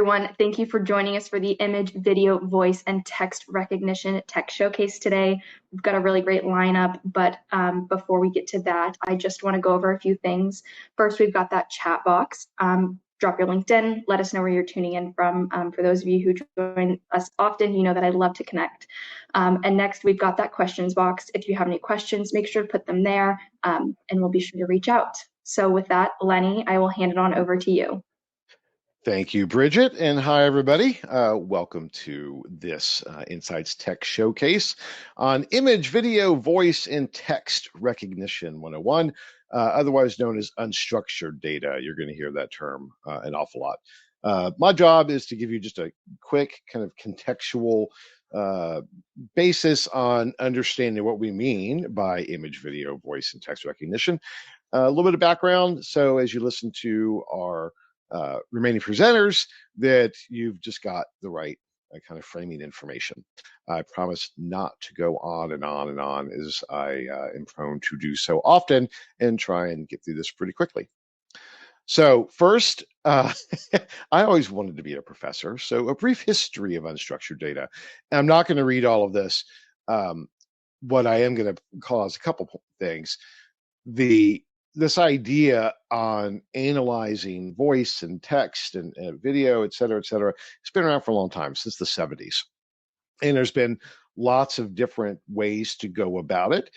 Everyone, thank you for joining us for the image, video, voice, and text recognition tech showcase today. We've got a really great lineup, but before we get to that, I just want to go over a few things. First, we've got that chat box. Drop your LinkedIn, let us know where you're tuning in from. For those of you who join us often, you know that I love to connect. And next, we've got that questions box. If you have any questions, make sure to put them there, and we'll be sure to reach out. So with that, Lenny, I will hand it on over to you. Thank you, Bridget, and hi, everybody. Welcome to this Insights Tech Showcase on Image, Video, Voice, and Text Recognition 101, otherwise known as unstructured data. You're going to hear that term an awful lot. My job is to give you just a quick kind of contextual basis on understanding what we mean by image, video, voice, and text recognition. A little bit of background. So as you listen to our remaining presenters, that you've just got the right kind of framing information. I promise not to go on and on and on, as I am prone to do so often, and try and get through this pretty quickly. So first, I always wanted to be a professor, so a brief history of unstructured data. And I'm not going to read all of this. What I am going to call out a couple things. This idea on analyzing voice and text and video, et cetera, it's been around for a long time, since the 70s. And there's been lots of different ways to go about it.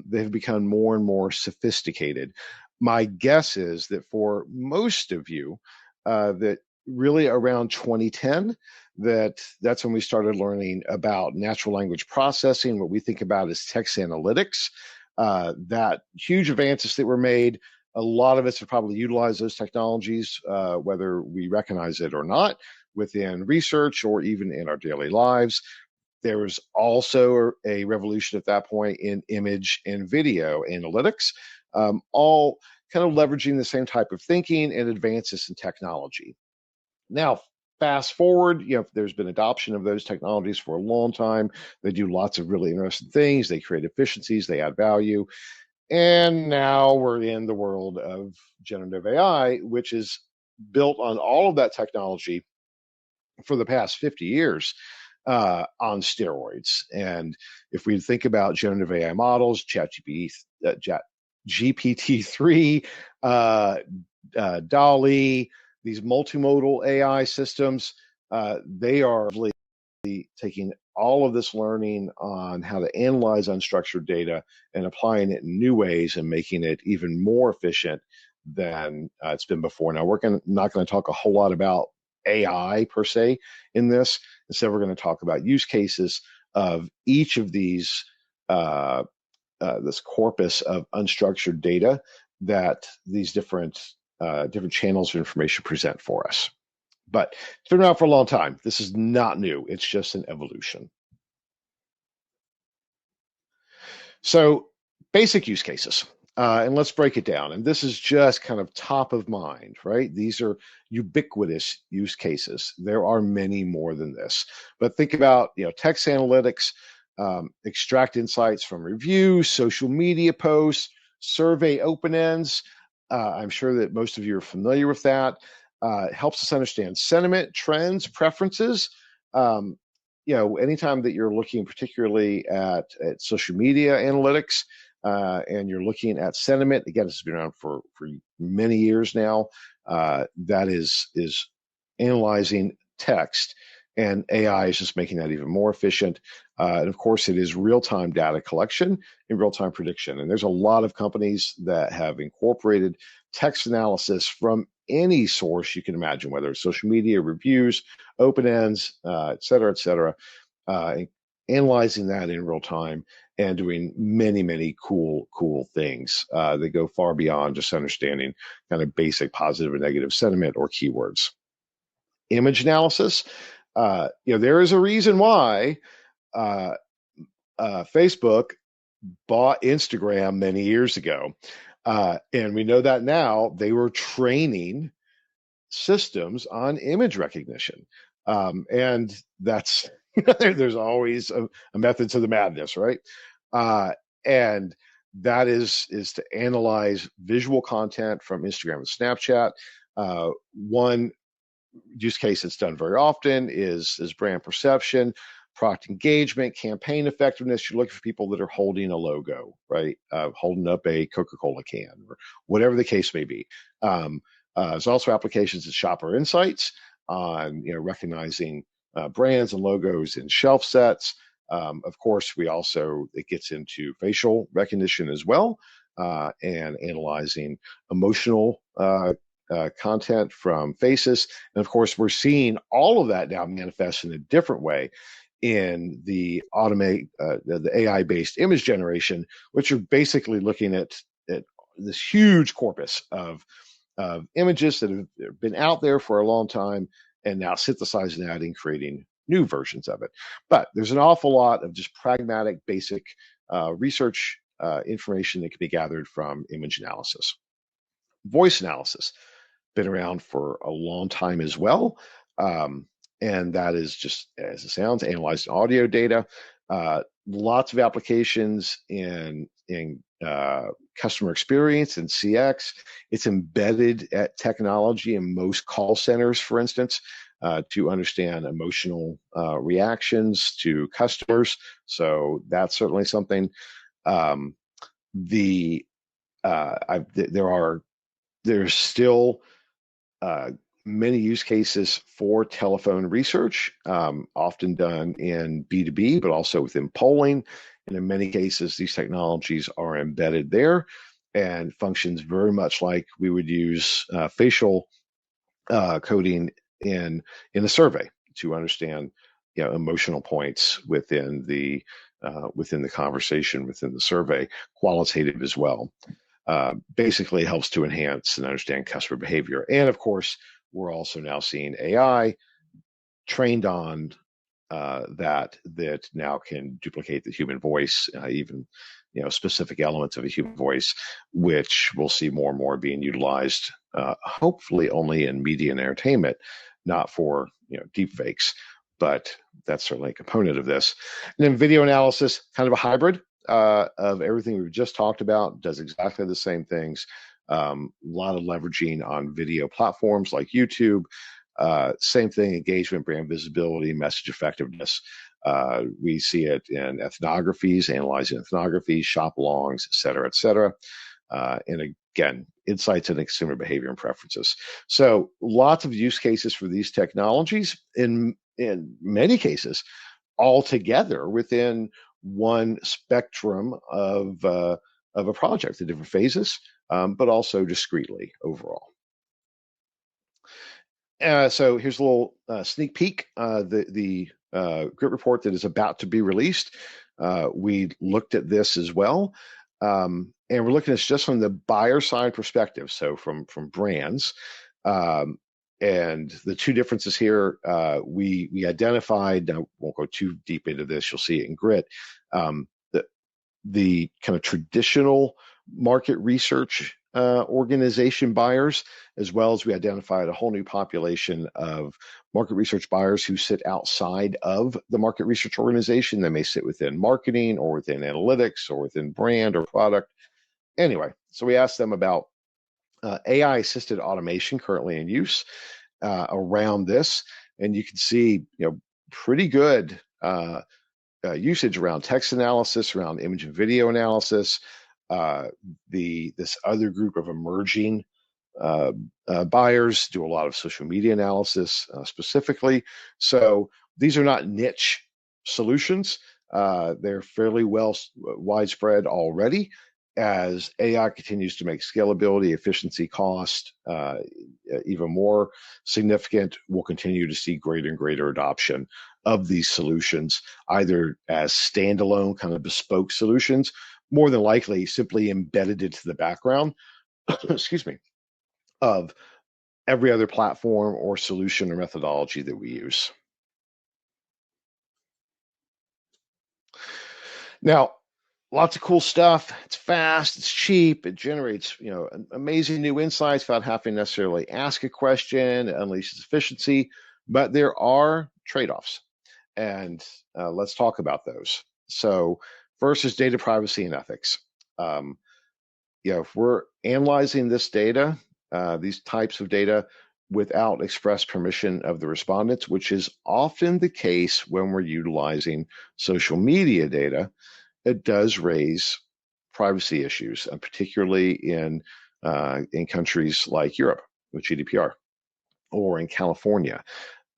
They've become more and more sophisticated. My guess is that for most of you, that really around 2010, that's when we started learning about natural language processing, what we think about as text analytics. That huge advances that were made, a lot of us have probably utilized those technologies, whether we recognize it or not, within research or even in our daily lives. There was also a revolution at that point in image and video analytics, all kind of leveraging the same type of thinking and advances in technology. Now, fast forward, there's been adoption of those technologies for a long time. They do lots of really interesting things. They create efficiencies, they add value. And now we're in the world of generative AI, which is built on all of that technology for the past 50 years on steroids. And if we think about generative AI models, GPT-3, DALL-E, these multimodal AI systems, they are really taking all of this learning on how to analyze unstructured data and applying it in new ways and making it even more efficient than it's been before. Now, we're not going to talk a whole lot about AI per se in this. Instead, we're going to talk about use cases of each of these, this corpus of unstructured data that these different channels of information present for us. But it's been around for a long time. This is not new. It's just an evolution. So basic use cases, and let's break it down. And this is just kind of top of mind, right? These are ubiquitous use cases. There are many more than this. But think about, text analytics, extract insights from reviews, social media posts, survey open ends. I'm sure that most of you are familiar with that. It helps us understand sentiment, trends, preferences. Anytime that you're looking particularly at social media analytics and you're looking at sentiment, again, this has been around for many years now. That is analyzing text, and AI is just making that even more efficient. And of course, it is real-time data collection and real-time prediction. And there's a lot of companies that have incorporated text analysis from any source you can imagine, whether it's social media, reviews, open ends, et cetera, analyzing that in real time and doing many, many cool things. They go far beyond just understanding kind of basic positive and negative sentiment or keywords. Image analysis. There is a reason why Facebook bought Instagram many years ago. And we know that now they were training systems on image recognition. And that's, there's always a method to the madness, right? And that is to analyze visual content from Instagram and Snapchat. One use case that's done very often is brand perception, product engagement, campaign effectiveness. You're looking for people that are holding a logo, right? Holding up a Coca-Cola can or whatever the case may be. There's also applications of shopper insights on recognizing brands and logos in shelf sets. Of course, it gets into facial recognition as well, and analyzing emotional content from faces. And of course, we're seeing all of that now manifest in a different way in the the AI-based image generation, which are basically looking at this huge corpus of images that have been out there for a long time and now synthesizing that and creating new versions of it. But there's an awful lot of just pragmatic, basic research information that can be gathered from image analysis. Voice analysis, been around for a long time as well. And that is just as it sounds, analyzing audio data. Lots of applications in customer experience and CX. It's embedded at technology in most call centers, for instance, to understand emotional reactions to customers. So that's certainly something. There's still many use cases for telephone research, often done in B2B, but also within polling. And in many cases, these technologies are embedded there and functions very much like we would use facial coding in a survey to understand emotional points within the conversation, within the survey, qualitative as well. Basically helps to enhance and understand customer behavior. And of course, we're also now seeing AI trained on that now can duplicate the human voice, even specific elements of a human voice, which we'll see more and more being utilized, hopefully only in media and entertainment, not for deep fakes, but that's certainly a component of this. And then video analysis, kind of a hybrid of everything we've just talked about, does exactly the same things. A lot of leveraging on video platforms like YouTube. Same thing, engagement, brand visibility, message effectiveness. We see it in ethnographies, analyzing ethnographies, shop longs, et cetera, et cetera. And again, insights into consumer behavior and preferences. So lots of use cases for these technologies in many cases all together within one spectrum of a project, the different phases, but also discretely overall. So here's a little sneak peek. The grit report that is about to be released. We looked at this as well, and we're looking at just from the buyer side perspective. So from brands, and the two differences here, we identified. I won't go too deep into this. You'll see it in grit. The kind of traditional market research organization buyers, as well as we identified a whole new population of market research buyers who sit outside of the market research organization. They may sit within marketing or within analytics or within brand or product. Anyway, so we asked them about AI-assisted automation currently in use around this, and you can see pretty good usage around text analysis, around image and video analysis. This other group of emerging buyers do a lot of social media analysis specifically. So these are not niche solutions. They're fairly widespread already. As AI continues to make scalability, efficiency, cost even more significant, we'll continue to see greater and greater adoption of these solutions, either as standalone kind of bespoke solutions, more than likely simply embedded into the background, excuse me, of every other platform or solution or methodology that we use. Now, lots of cool stuff. It's fast, it's cheap, it generates amazing new insights without having to necessarily ask a question. It unleashes efficiency, but there are trade-offs, and let's talk about those. So first is data privacy and ethics. If we're analyzing this data, these types of data, without express permission of the respondents, which is often the case when we're utilizing social media data. It does raise privacy issues, particularly in countries like Europe with GDPR, or in California.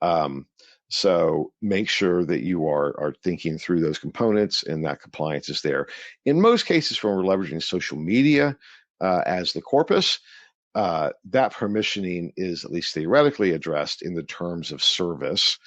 Um, so make sure that you are thinking through those components and that compliance is there. In most cases, when we're leveraging social media as the corpus, that permissioning is at least theoretically addressed in the terms of service.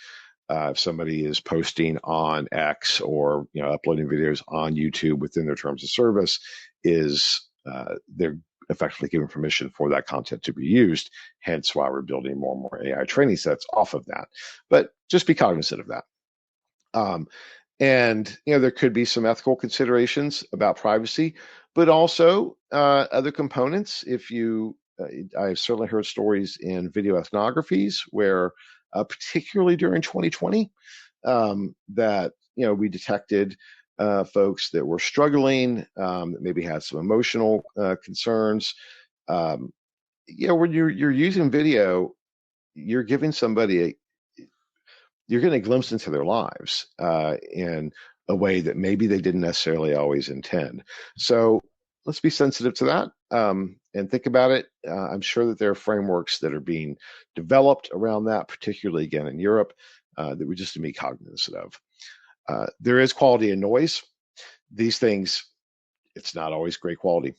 If somebody is posting on X, or uploading videos on YouTube within their terms of service, they're effectively given permission for that content to be used. Hence why we're building more and more AI training sets off of that. But just be cognizant of that. And there could be some ethical considerations about privacy, but also other components. I've certainly heard stories in video ethnographies where, particularly during 2020, that we detected folks that were struggling, that maybe had some emotional concerns. When you're using video, you're giving somebody you're getting a glimpse into their lives in a way that maybe they didn't necessarily always intend. So let's be sensitive to that and think about it. I'm sure that there are frameworks that are being developed around that, particularly again in Europe, that we just need to be cognizant of. There is quality and noise. These things, it's not always great quality.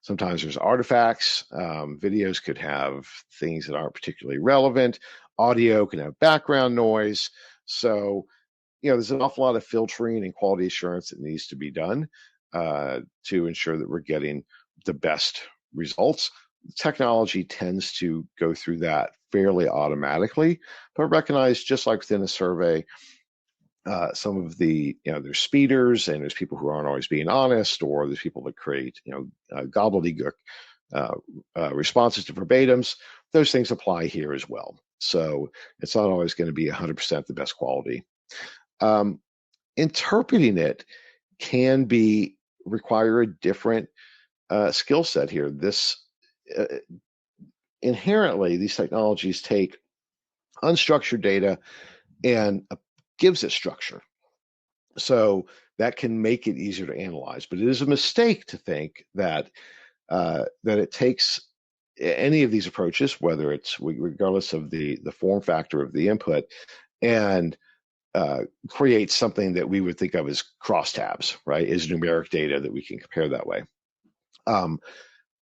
Sometimes there's artifacts. Videos could have things that aren't particularly relevant. Audio can have background noise. So, there's an awful lot of filtering and quality assurance that needs to be done to ensure that we're getting the best results. Technology tends to go through that fairly automatically, but recognize, just like within a survey, some of the, there's speeders, and there's people who aren't always being honest, or there's people that create, gobbledygook responses to verbatims. Those things apply here as well. So it's not always going to be 100% the best quality. Interpreting it can require a different skill set here. This inherently, these technologies take unstructured data and gives it structure. So that can make it easier to analyze. But it is a mistake to think that it takes any of these approaches, whether it's regardless of the form factor of the input, and create something that we would think of as crosstabs, right? Is numeric data that we can compare that way.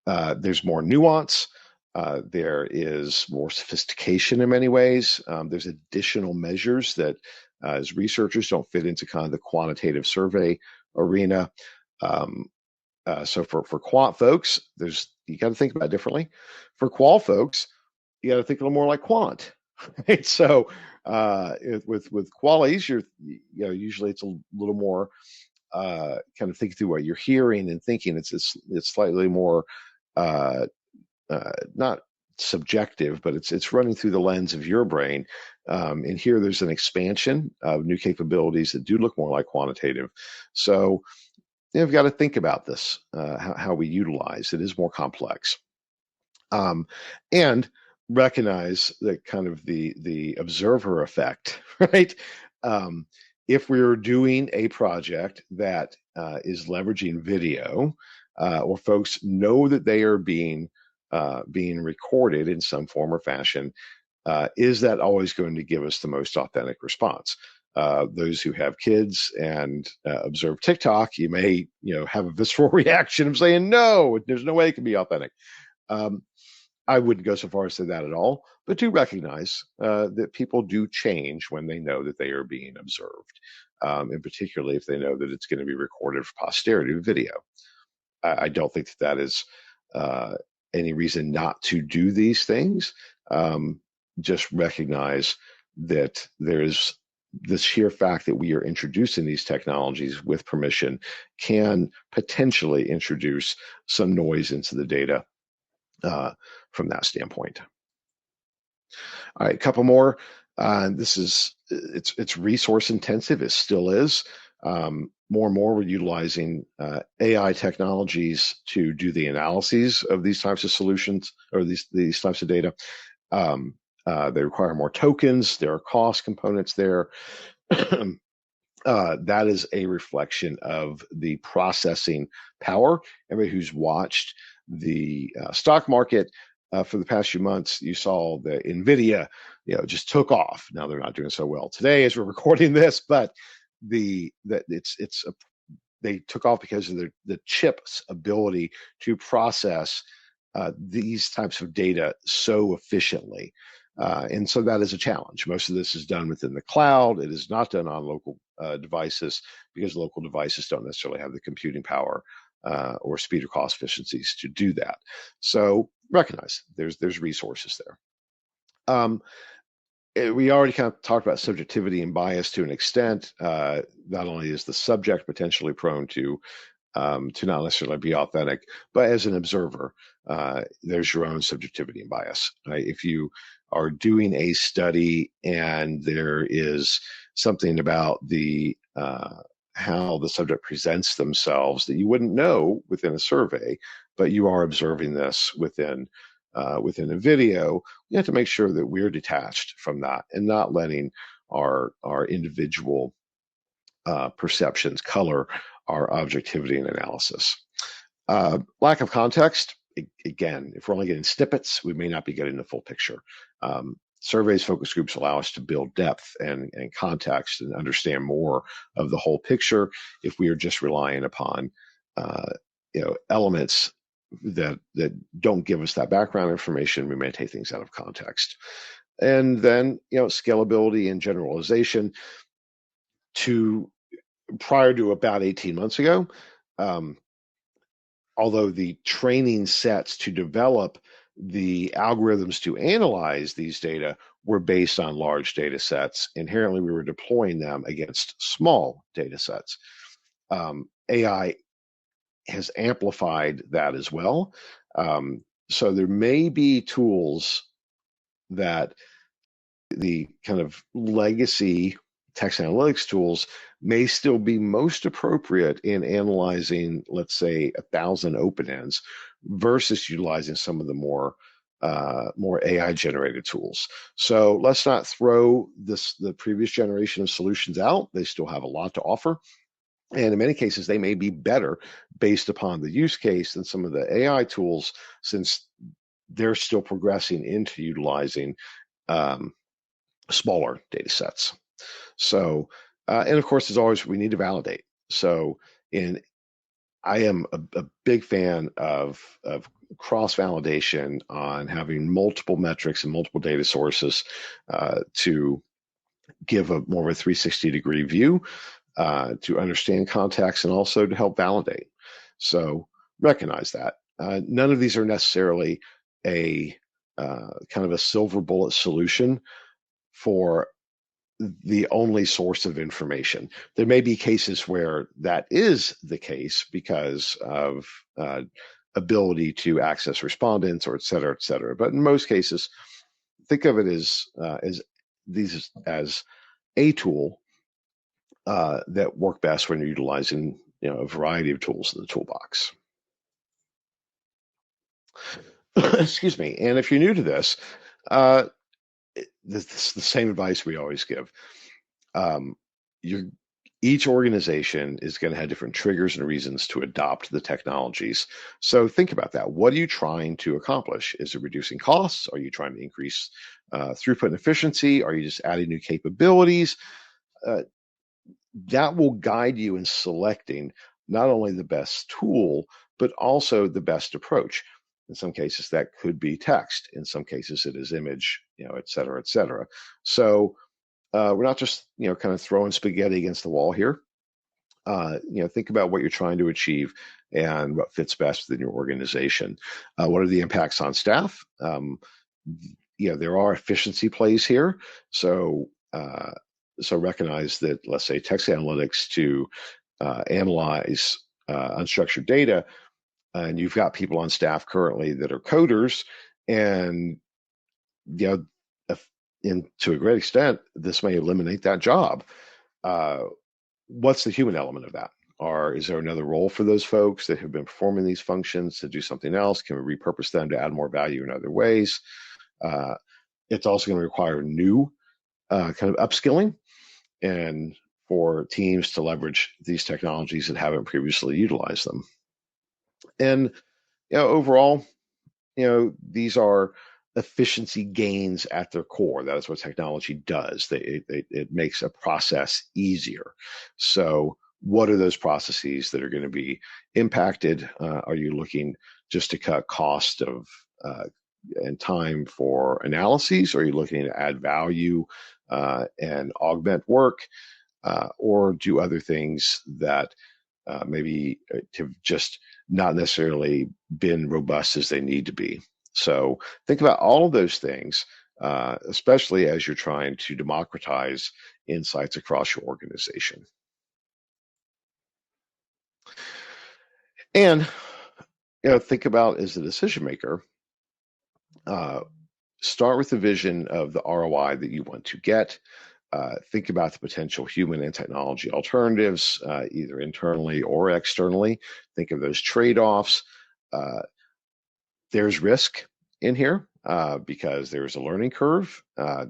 There's more nuance. There is more sophistication in many ways. There's additional measures that, as researchers, don't fit into kind of the quantitative survey arena. So for quant folks, you got to think about it differently. For qual folks, you got to think a little more like quant. Right? So with qualies, usually it's a little more kind of thinking through what you're hearing and thinking. It's slightly more not subjective, but it's running through the lens of your brain. And here there's an expansion of new capabilities that do look more like quantitative. So we've got to think about this, how we utilize it is more complex. And recognize that kind of the observer effect, right? If we're doing a project that is leveraging video, or folks know that they are being recorded in some form or fashion, is that always going to give us the most authentic response? Those who have kids and observe TikTok, you may have a visceral reaction of saying, no, there's no way it can be authentic. I wouldn't go so far as to say that at all, but do recognize that people do change when they know that they are being observed, and particularly if they know that it's going to be recorded for posterity video. I don't think that is any reason not to do these things. Just recognize that there's the sheer fact that we are introducing these technologies with permission can potentially introduce some noise into the data from that standpoint. All right, a couple more. It's resource intensive. It still is. More and more, we're utilizing AI technologies to do the analyses of these types of solutions, or these types of data. They require more tokens. There are cost components there. That is a reflection of the processing power. Everybody who's watched the stock market for the past few months, you saw the Nvidia, just took off. Now they're not doing so well today as we're recording this, but they took off because of the chip's ability to process these types of data so efficiently. And so that is a challenge. Most of this is done within the cloud. It is not done on local devices because local devices don't necessarily have the computing power or speed or cost efficiencies to do that. So recognize there's resources there. We already kind of talked about subjectivity and bias to an extent. Not only is the subject potentially prone to not necessarily be authentic, but as an observer, there's your own subjectivity and bias. Right? If you are doing a study and there is something about the how the subject presents themselves that you wouldn't know within a survey, but you are observing this within a video, you have to make sure that we're detached from that and not letting our individual perceptions color our objectivity and analysis. Lack of context, again, if we're only getting snippets, we may not be getting the full picture. Surveys, focus groups allow us to build depth and context and understand more of the whole picture. If we are just relying upon elements that don't give us that background information, we may take things out of context. And then scalability and generalization. Prior to about 18 months ago, although the training sets to develop the algorithms to analyze these data were based on large data sets, inherently we were deploying them against small data sets. AI has amplified that as well. So there may be tools that the kind of legacy text analytics tools may still be most appropriate in analyzing, let's say, 1,000 open-ends versus utilizing some of the more AI-generated tools. So let's not throw the previous generation of solutions out. They still have a lot to offer. And in many cases, they may be better based upon the use case than some of the AI tools, since they're still progressing into utilizing smaller data sets. So, and of course, as always, we need to validate. So, I am a big fan of cross-validation on having multiple metrics and multiple data sources to give a more of a 360-degree view, to understand context, and also to help validate. So recognize that. None of these are necessarily a kind of a silver bullet solution for the only source of information. There may be cases where that is the case because of ability to access respondents, or et cetera, et cetera. But in most cases, think of it as a tool that work best when you're utilizing a variety of tools in the toolbox. Excuse me. And if you're new to this, this is the same advice we always give. Each organization is going to have different triggers and reasons to adopt the technologies. So think about that. What are you trying to accomplish? Is it reducing costs? Are you trying to increase throughput and efficiency? Are you just adding new capabilities? That will guide you in selecting not only the best tool, but also the best approach. In some cases, that could be text. In some cases, it is image, et cetera, et cetera. So we're not just, kind of throwing spaghetti against the wall here. Think about what you're trying to achieve and what fits best within your organization. What are the impacts on staff? There are efficiency plays here. So recognize that, let's say, text analytics to analyze unstructured data, and you've got people on staff currently that are coders, and to a great extent, this may eliminate that job. What's the human element of that? Or is there another role for those folks that have been performing these functions to do something else? Can we repurpose them to add more value in other ways? It's also going to require new kind of upskilling and for teams to leverage these technologies that haven't previously utilized them. And overall, these are efficiency gains at their core. That is what technology does. It makes a process easier. So what are those processes that are going to be impacted? Are you looking just to cut cost of and time for analyses? Or are you looking to add value and augment work? Or do other things that maybe have just not necessarily been robust as they need to be? So think about all of those things, especially as you're trying to democratize insights across your organization. And think about as a decision maker, start with the vision of the ROI that you want to get. Think about the potential human and technology alternatives, either internally or externally. Think of those trade-offs. There's risk in here because there's a learning curve.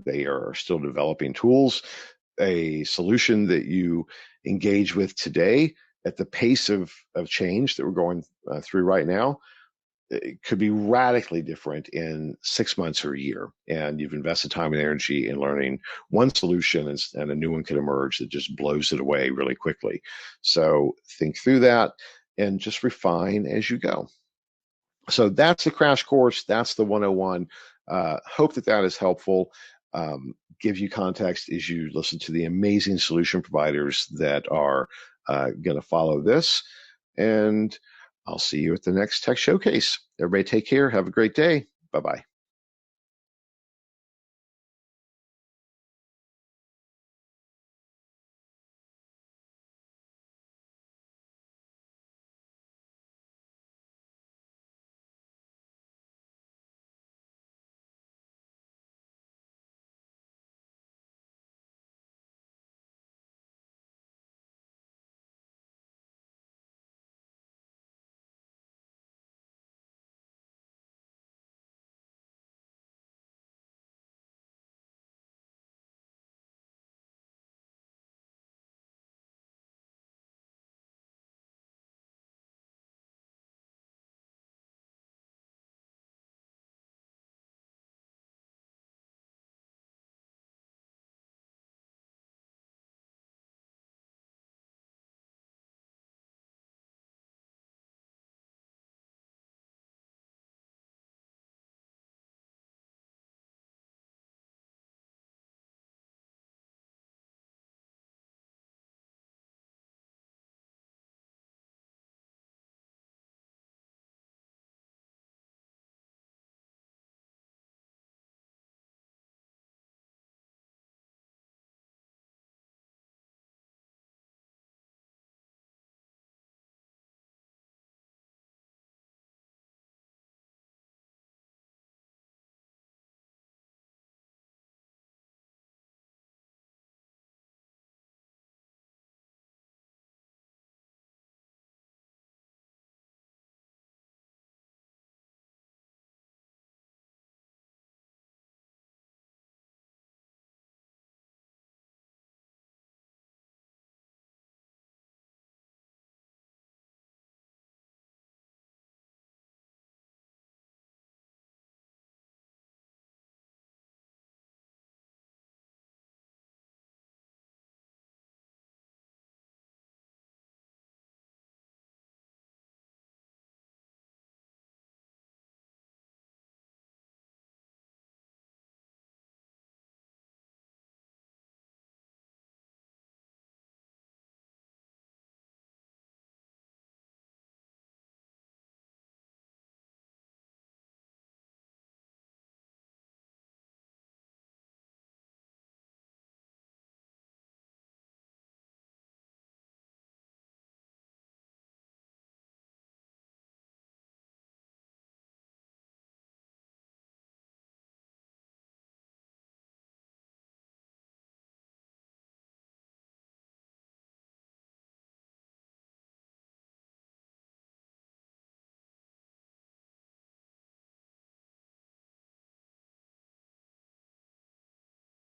They are still developing tools. A solution that you engage with today at the pace of change that we're going through right now, it could be radically different in 6 months or a year. And you've invested time and energy in learning one solution, and a new one could emerge that just blows it away really quickly. So think through that and just refine as you go. So that's the crash course. That's the 101. Hope that is helpful. Give you context as you listen to the amazing solution providers that are going to follow this. And I'll see you at the next Tech Showcase. Everybody take care. Have a great day. Bye-bye.